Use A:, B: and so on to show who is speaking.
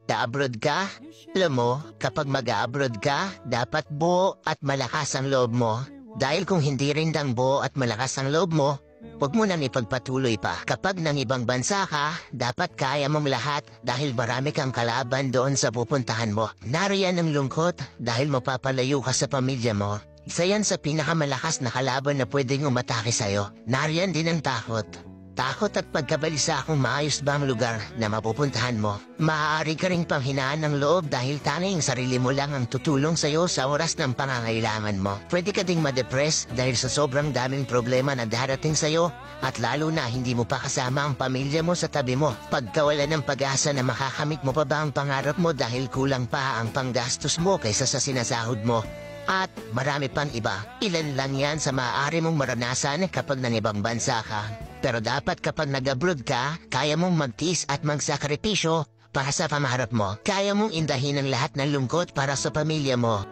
A: Da-abroad ka? Alam mo, kapag mag-abroad ka, dapat buo at malakas ang loob mo. Dahil kung hindi rin dang buo at malakas ang loob mo, huwag mo nang ipagpatuloy pa. Kapag nang ibang bansa ka, dapat kaya mong lahat dahil marami kang kalaban doon sa pupuntahan mo. Nariyan ang lungkot dahil mapapalayo ka sa pamilya mo. Isa yan sa pinakamalakas na kalaban na pwedeng umatake sa'yo. Nariyan din ang takot. Takot at pagkabalisa kung maayos ba ang lugar na mapupuntahan mo. Maaari ka ring panghinaan ng loob dahil tanging sarili mo lang ang tutulong sa'yo sa oras ng pangangailangan mo. Pwede ka ding ma-depress dahil sa sobrang daming problema na darating sa'yo at lalo na hindi mo pa kasama ang pamilya mo sa tabi mo. Pagkawala ng pag-asa na makakamit mo pa ba ang pangarap mo dahil kulang pa ang panggastos mo kaysa sa sinasahod mo. At marami pang iba. Ilan lang yan sa maaari mong maranasan kapag nanibang bansa ka. Pero dapat kapag nag-abroad ka, kaya mong magtiis at magsakripisyo para sa pangarap mo. Kaya mong indahin ang lahat ng lungkot para sa pamilya mo.